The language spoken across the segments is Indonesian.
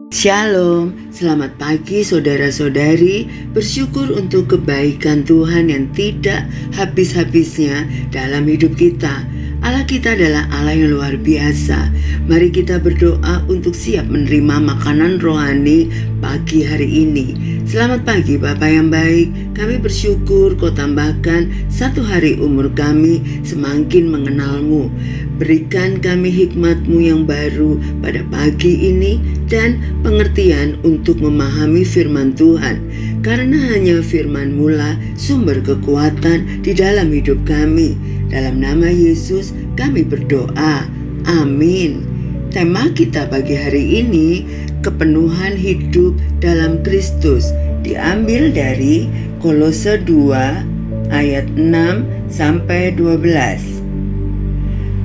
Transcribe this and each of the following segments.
Shalom, selamat pagi saudara-saudari. Bersyukur untuk kebaikan Tuhan yang tidak habis-habisnya dalam hidup kita. Allah kita adalah Allah yang luar biasa. Mari kita berdoa untuk siap menerima makanan rohani pagi hari ini. Selamat pagi Bapa yang baik. Kami bersyukur Kau tambahkan satu hari umur kami semakin mengenal-Mu. Berikan kami hikmat-Mu yang baru pada pagi ini dan pengertian untuk memahami firman Tuhan. Karena hanya firman-Mu lah sumber kekuatan di dalam hidup kami. Dalam nama Yesus kami berdoa. Amin. Tema kita pagi hari ini, kepenuhan hidup dalam Kristus, diambil dari Kolose 2 ayat 6 sampai 12.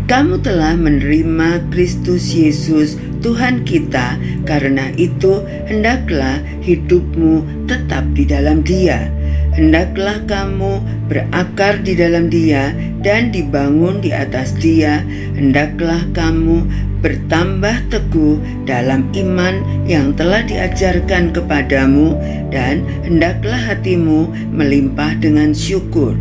Kamu telah menerima Kristus Yesus Tuhan kita, karena itu hendaklah hidupmu tetap di dalam Dia. Hendaklah kamu berakar di dalam Dia dan dibangun di atas Dia. Hendaklah kamu bertambah teguh dalam iman yang telah diajarkan kepadamu, dan hendaklah hatimu melimpah dengan syukur.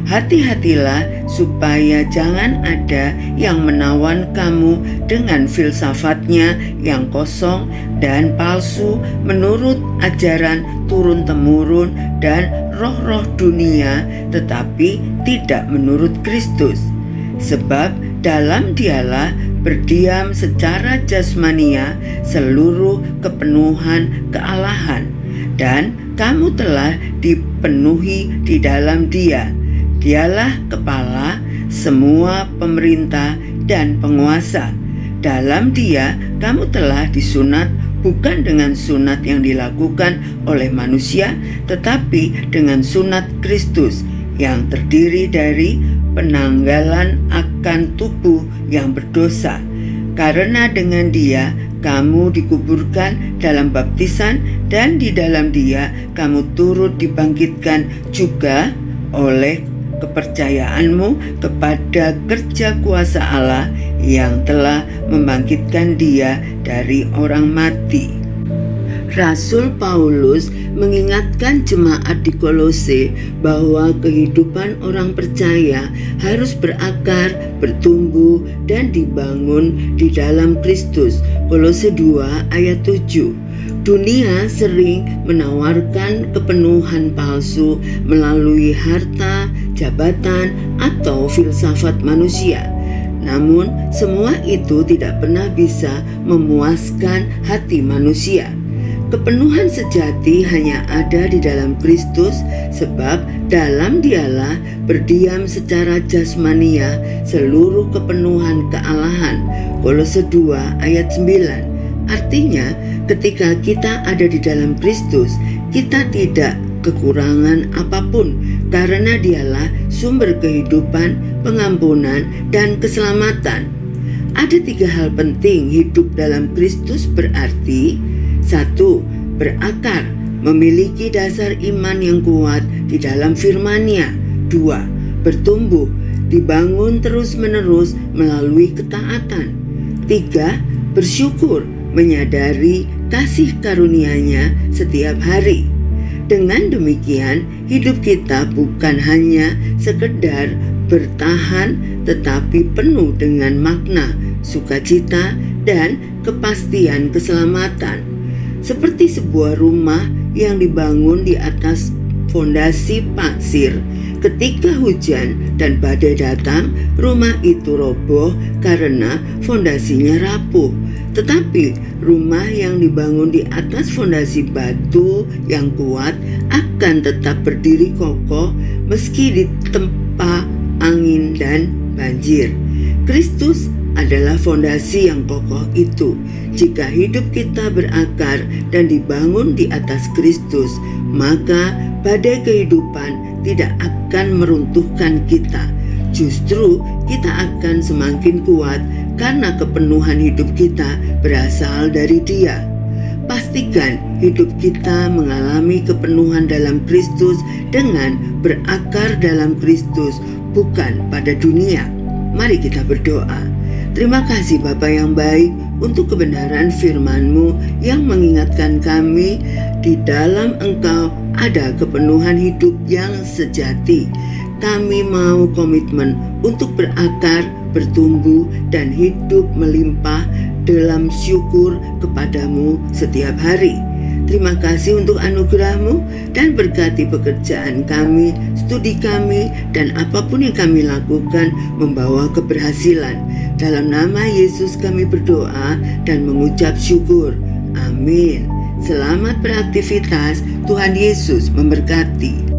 Hati-hatilah supaya jangan ada yang menawan kamu dengan filsafatnya yang kosong dan palsu menurut ajaran turun-temurun dan roh-roh dunia, tetapi tidak menurut Kristus. Sebab dalam Dialah berdiam secara jasmania seluruh kepenuhan kealahan, dan kamu telah dipenuhi di dalam Dia. Dialah kepala semua pemerintah dan penguasa. Dalam Dia kamu telah disunat, bukan dengan sunat yang dilakukan oleh manusia, tetapi dengan sunat Kristus yang terdiri dari penanggalan akan tubuh yang berdosa. Karena dengan Dia kamu dikuburkan dalam baptisan, dan di dalam Dia kamu turut dibangkitkan juga oleh kepercayaanmu kepada kerja kuasa Allah yang telah membangkitkan Dia dari orang mati. Rasul Paulus mengingatkan jemaat di Kolose bahwa kehidupan orang percaya harus berakar, bertumbuh, dan dibangun di dalam Kristus. Kolose 2 ayat 7. Dunia sering menawarkan kepenuhan palsu melalui harta, jabatan, atau filsafat manusia. Namun, semua itu tidak pernah bisa memuaskan hati manusia. Kepenuhan sejati hanya ada di dalam Kristus, sebab dalam Dialah berdiam secara jasmania seluruh kepenuhan kealahan. Kolose 2 ayat 9. Artinya, ketika kita ada di dalam Kristus, kita tidak kekurangan apapun, karena Dialah sumber kehidupan, pengampunan, dan keselamatan. Ada 3 hal penting hidup dalam Kristus berarti: 1. Berakar, memiliki dasar iman yang kuat di dalam firman-Nya. 2. Bertumbuh, dibangun terus-menerus melalui ketaatan. 3. Bersyukur, menyadari kasih karunia-Nya setiap hari. Dengan demikian, hidup kita bukan hanya sekedar bertahan, tetapi penuh dengan makna, sukacita, dan kepastian keselamatan. Seperti sebuah rumah yang dibangun di atas fondasi pasir. Ketika hujan dan badai datang, rumah itu roboh karena fondasinya rapuh. Tetapi rumah yang dibangun di atas fondasi batu yang kuat akan tetap berdiri kokoh meski ditempa angin dan banjir. Kristus adalah fondasi yang kokoh itu. Jika hidup kita berakar dan dibangun di atas Kristus, maka badai kehidupan tidak akan meruntuhkan kita. Justru kita akan semakin kuat karena kepenuhan hidup kita berasal dari Dia. Pastikan hidup kita mengalami kepenuhan dalam Kristus dengan berakar dalam Kristus, bukan pada dunia. Mari kita berdoa. Terima kasih Bapa yang baik, untuk kebenaran firman-Mu yang mengingatkan kami di dalam Engkau ada kepenuhan hidup yang sejati. Kami mau komitmen untuk berakar, bertumbuh, dan hidup melimpah dalam syukur kepadamu setiap hari. Terima kasih untuk anugerah-Mu dan berkati pekerjaan kami, studi kami, dan apapun yang kami lakukan membawa keberhasilan. Dalam nama Yesus kami berdoa dan mengucap syukur. Amin. Selamat beraktivitas. Tuhan Yesus memberkati.